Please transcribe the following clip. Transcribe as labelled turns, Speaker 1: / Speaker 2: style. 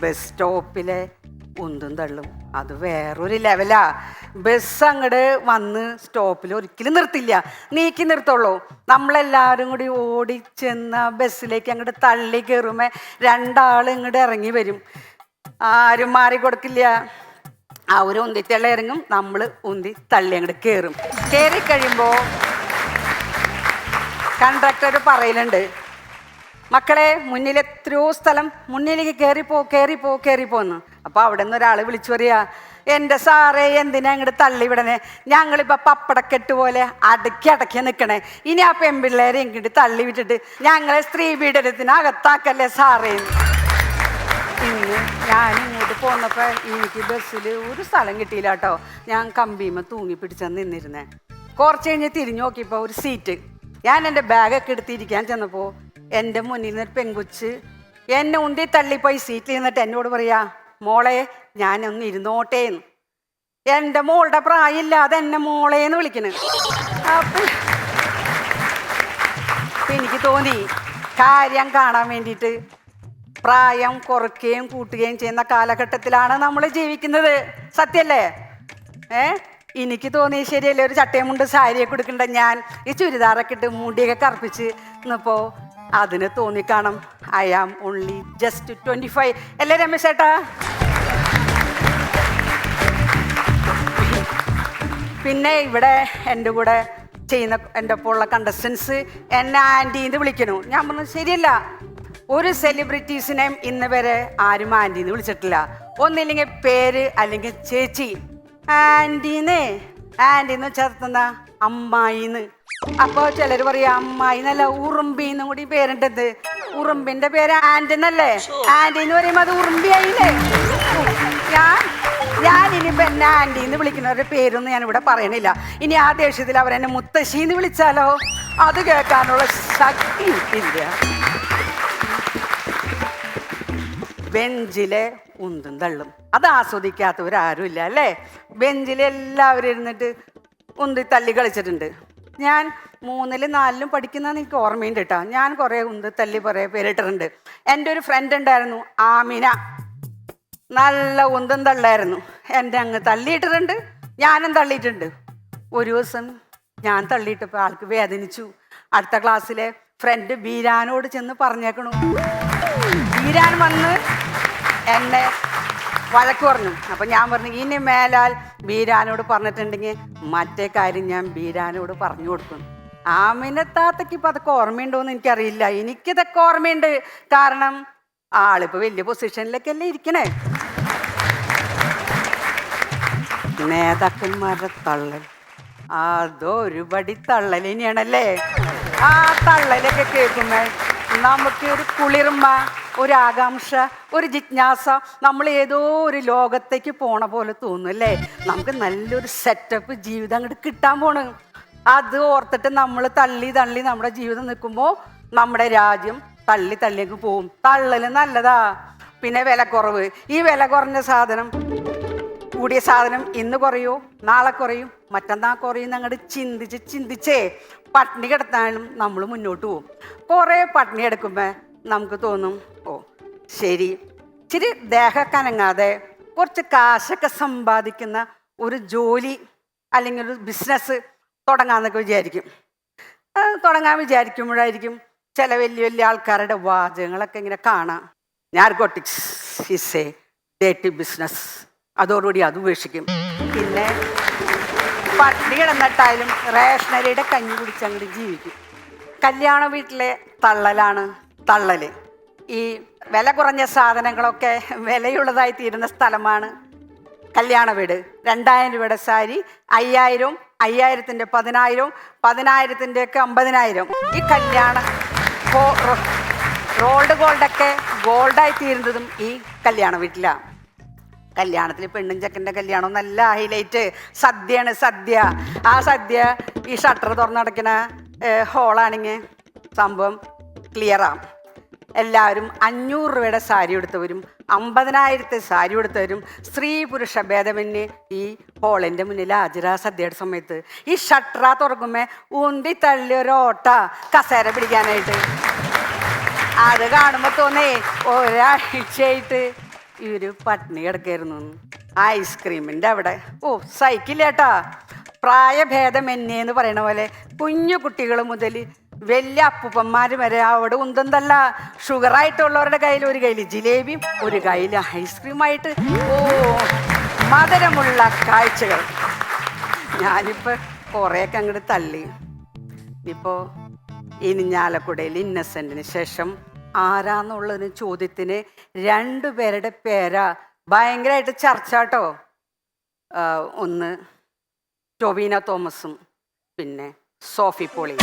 Speaker 1: Bus സ്റ്റോപ്പിലെ ഉന്തും തള്ളും അത് വേറൊരു ലെവലാ. ബസ് അങ്ങോട്ട് വന്ന് സ്റ്റോപ്പിൽ ഒരിക്കലും നിർത്തില്ല, നീക്കി നിർത്തുള്ളൂ. നമ്മളെല്ലാവരും കൂടി ഓടിച്ചെന്ന ബസ്സിലേക്ക് അങ്ങോട്ട് തള്ളി കയറുമ്പോൾ രണ്ടാൾ ഇങ്ങോട്ട് ഇറങ്ങി വരും. ആരും മാറി കൊടുക്കില്ല. അവർ ഉന്തിത്തള്ളി ഇറങ്ങും, നമ്മൾ ഉന്തി തള്ളി അങ്ങോട്ട് കയറും. കയറി കഴിയുമ്പോൾ കണ്ടക്ടർ പറയലുണ്ട്, മക്കളെ മുന്നിൽ എത്രയോ സ്ഥലം, മുന്നിലേക്ക് കയറിപ്പോന്ന്. അപ്പോൾ അവിടെ നിന്ന് ഒരാൾ വിളിച്ചു പറയാ, എൻ്റെ സാറേ എന്തിനാ ഇങ്ങോട്ട് തള്ളി വിടണേ, ഞങ്ങളിപ്പോൾ പപ്പടക്കെട്ട് പോലെ അടക്കി നിൽക്കണേ, ഇനി ആ പെൺപിള്ളേരെ ഇങ്ങോട്ട് തള്ളി വിട്ടിട്ട് ഞങ്ങളെ സ്ത്രീ പീഡനത്തിനകത്താക്കല്ലേ സാറേ. ഇന്ന് ഞാൻ ഇങ്ങോട്ട് പോന്നപ്പോൾ എനിക്ക് ബസ്സിൽ ഒരു സ്ഥലം കിട്ടിയില്ല കേട്ടോ. ഞാൻ കമ്പിയുമ്പോൾ തൂങ്ങി പിടിച്ചാൽ നിന്നിരുന്നേ. കുറച്ച് കഴിഞ്ഞ് തിരിഞ്ഞു നോക്കിയപ്പോൾ ഒരു സീറ്റ്. ഞാൻ എൻ്റെ ബാഗൊക്കെ എടുത്തിരിക്കാൻ ചെന്നപ്പോൾ എൻ്റെ മുന്നിൽ നിന്നൊരു പെൺകൊച്ച് എന്നെ ഉന്തി തള്ളിപ്പോയി സീറ്റിൽ നിന്നിട്ട് എന്നോട് പറയാ, മോളെ ഞാനൊന്ന് ഇരുന്നോട്ടേന്ന്. എൻ്റെ മോളുടെ പ്രായമില്ലാതെ എന്നെ മോളേന്ന് വിളിക്കണ്. അപ്പം എനിക്ക് തോന്നി കാര്യം കാണാൻ വേണ്ടിയിട്ട് പ്രായം കുറയ്ക്കുകയും കൂട്ടുകയും ചെയ്യുന്ന കാലഘട്ടത്തിലാണ് നമ്മൾ ജീവിക്കുന്നത്. സത്യല്ലേ? എനിക്ക് തോന്നി ശരിയല്ലേ, ഒരു ചട്ടയും മുണ്ട് സാരിയൊക്കെ കൊടുക്കണ്ട ഞാൻ ഈ ചുരിദാറൊക്കെ ഇട്ട് മുടിയൊക്കെ കറുപ്പിച്ച് ഇന്നിപ്പോൾ അതിന് തോന്നിക്കാണും ഐ ആം ഓൺലി ജസ്റ്റ് 25 അല്ലേ രമേശ് ചേട്ടാ? പിന്നെ ഇവിടെ എൻ്റെ കൂടെ ചെയ്യുന്ന എൻ്റെ ഒപ്പം ഉള്ള കണ്ടസ്റ്റൻസ് എന്നെ ആൻറ്റീന്ന് വിളിക്കണു. ഞാൻ പറഞ്ഞു ശരിയല്ല, ഒരു സെലിബ്രിറ്റീസിനെയും ഇന്ന് വരെ ആരും ആൻറ്റീന്ന് വിളിച്ചിട്ടില്ല. ഒന്നില്ലെങ്കിൽ പേര് അല്ലെങ്കിൽ ചേച്ചി. ആൻറ്റീന്ന് ചേർത്തുന്ന അമ്മായിന്ന്. അപ്പോൾ ചിലർ പറയാ അമ്മായി എന്നല്ല ഉറുമ്പിന്നും കൂടി പേരുണ്ടത്. ഉറുമ്പിന്റെ പേര് ആൻറ്റനല്ലേ? ആൻറ്റീന്ന് പറയുമ്പോൾ അത് ഉറുമ്പിയായില്ലേ? ഞാനിനിയിപ്പോൾ എന്നെ ആൻറ്റീന്ന് വിളിക്കുന്നവരുടെ പേരൊന്നും ഞാനിവിടെ പറയണില്ല. ഇനി ആ ദേഷ്യത്തിൽ അവരെന്നെ മുത്തശ്ശീന്ന് വിളിച്ചാലോ അത് കേൾക്കാനുള്ള ശക്തി ഇല്ല. ബെഞ്ചിലെ ഉന്തും തള്ളും അത് ആസ്വദിക്കാത്തവരാരും ഇല്ല അല്ലേ? ബെഞ്ചിൽ എല്ലാവരും ഇരുന്നിട്ട് ഉന്തി തള്ളി കളിച്ചിട്ടുണ്ട്. ഞാൻ 3ലും 4ലും പഠിക്കുന്നതെന്ന് എനിക്ക് ഓർമ്മയുണ്ട് കേട്ടോ. ഞാൻ കുറേ ഉന്തി തള്ളി കുറേ പേരിട്ടിട്ടുണ്ട്. എൻ്റെ ഒരു ഫ്രണ്ട് ഉണ്ടായിരുന്നു ആമിന, നല്ല ഉന്തും തള്ളായിരുന്നു. എൻ്റെ അങ്ങ് തള്ളിയിട്ടിട്ടുണ്ട്, ഞാനും തള്ളിയിട്ടുണ്ട്. ഒരു ദിവസം ഞാൻ തള്ളിയിട്ടപ്പോൾ ആൾക്ക് വേദനിച്ചു. അടുത്ത ക്ലാസ്സിലെ ഫ്രണ്ട് ബീരാനോട് ചെന്ന് പറഞ്ഞേക്കണു. ബീരാൻ വന്ന് എന്നെ വഴക്ക് പറഞ്ഞു. അപ്പം ഞാൻ പറഞ്ഞു ഇനി മേലാൽ ബീരാനോട് പറഞ്ഞിട്ടുണ്ടെങ്കിൽ മറ്റേ കാര്യം ഞാൻ ബീരാനോട് പറഞ്ഞു കൊടുക്കും. ആമിനത്താത്തയ്ക്ക് ഇപ്പം അതൊക്കെ ഓർമ്മയുണ്ടോയെന്ന് എനിക്കറിയില്ല. എനിക്കിതൊക്കെ ഓർമ്മയുണ്ട്. കാരണം ആളിപ്പോൾ വലിയ പൊസിഷനിലേക്കല്ലേ ഇരിക്കണേ. നേതാക്കന്മാരുടെ തള്ളൽ അതൊരു പടി തള്ളൽ ഇനിയാണല്ലേ. ആ തള്ളലൊക്കെ കേൾക്കുമ്പോൾ നമുക്ക് ഒരു കുളിർമ, ഒരു ആകാംക്ഷ, ഒരു ജിജ്ഞാസ, നമ്മൾ ഏതോ ഒരു ലോകത്തേക്ക് പോണ പോലെ തോന്നും അല്ലേ? നമുക്ക് നല്ലൊരു സെറ്റപ്പ് ജീവിതം അങ്ങോട്ട് കിട്ടാൻ പോണ്. അത് ഓർത്തിട്ട് നമ്മൾ തള്ളി നമ്മുടെ ജീവിതം നിൽക്കുമ്പോൾ നമ്മുടെ രാജ്യം തള്ളിയൊക്കെ പോവും. തള്ളൽ നല്ലതാ. പിന്നെ വിലക്കുറവ്. ഈ വില കുറഞ്ഞ സാധനം, കൂടിയ സാധനം ഇന്ന് കുറയോ നാളെ കുറയും മറ്റന്നാൾ കുറയും അങ്ങോട്ട് ചിന്തിച്ചേ പട്ടിണി കിടത്താനും നമ്മൾ മുന്നോട്ട് പോകും. കുറേ പട്ടിണി എടുക്കുമ്പോൾ നമുക്ക് തോന്നും ഓ ശരി, ഇച്ചിരി ദേഹക്കനങ്ങാതെ കുറച്ച് കാശൊക്കെ സമ്പാദിക്കുന്ന ഒരു ജോലി അല്ലെങ്കിൽ ഒരു ബിസിനസ് തുടങ്ങാമെന്നൊക്കെ വിചാരിക്കും. തുടങ്ങാൻ വിചാരിക്കുമ്പോഴായിരിക്കും ചില വലിയ വലിയ ആൾക്കാരുടെ വാചകങ്ങളൊക്കെ ഇങ്ങനെ കാണാം. Narcotics is A dirty business. അതോടുകൂടി അത് ഉപേക്ഷിക്കും. പിന്നെ പട്ടിണി കിടന്നിട്ടായാലും റേഷനറിയുടെ കഞ്ഞി കുടിച്ചങ്ങോട്ട് ജീവിക്കും. കല്യാണ വീട്ടിലെ തള്ളലാണ് തള്ളൽ. ഈ വില കുറഞ്ഞ സാധനങ്ങളൊക്കെ വിലയുള്ളതായി തീരുന്ന സ്ഥലമാണ് കല്യാണ വീട്. 2000 രൂപയുടെ സാരി 5000, 5000-ൻ്റെ 10,000, 10,000-ൻ്റെ 50,000. ഈ കല്യാണ റോൾഡ് ഗോൾഡൊക്കെ ഗോൾഡായി തീരുന്നതും ഈ കല്യാണ വീട്ടിലാണ്. കല്യാണത്തിൽ പെണ്ണും ചെക്കൻ്റെ കല്യാണം നല്ല ഹൈലൈറ്റ്. സദ്യയാണ് സദ്യ. ആ സദ്യ ഈ ഷട്ടർ തുറന്നടയ്ക്കുന്ന ഹോളാണെങ്കിൽ സംഭവം ക്ലിയറാണ്. എല്ലാവരും 500 രൂപയുടെ സാരി എടുത്തവരും 50,000 സാരി എടുത്തവരും സ്ത്രീ പുരുഷ ഭേദമന്യേ ഈ ഹോളിൻ്റെ മുന്നിൽ ഹാജരാ സദ്യയുടെ സമയത്ത്. ഈ ഷട്ടറ തുറക്കുമ്പോൾ ഉന്തി തള്ളി ഒരു ഓട്ട കസേര പിടിക്കാനായിട്ട്. അത് കാണുമ്പോൾ തോന്നേ ഒരാഴ്ചയായിട്ട് ഇവര് പട്ടിണി കിടക്കായിരുന്നു. ഐസ്ക്രീമിൻ്റെ അവിടെ സഹിക്കില്ലേട്ടാ. പ്രായഭേദമന്യേ എന്ന് പറയണ പോലെ കുഞ്ഞു കുട്ടികൾ മുതൽ വലിയ അപ്പൂപ്പന്മാർ വരെ അവിടെ ഉന്തന്തല്ല. ഷുഗറായിട്ടുള്ളവരുടെ കയ്യിൽ ഒരു കയ്യിൽ ജിലേബിയും ഒരു കയ്യിൽ ഐസ്ക്രീമായിട്ട് മധുരമുള്ള കാഴ്ചകൾ. ഞാനിപ്പോൾ കുറേയൊക്കെ അങ്ങോട്ട് തള്ളി. ഇപ്പോൾ ഇരിഞ്ഞാലക്കുടയിൽ ഇന്നസെന്റിന് ശേഷം ആരാന്നുള്ളതിന് ചോദ്യത്തിന് 2 പേരുടെ പേരാ ഭയങ്കരമായിട്ട് ചർച്ച കേട്ടോ. ഒന്ന് ടൊവിനോ തോമസും പിന്നെ സോഫി പോളി.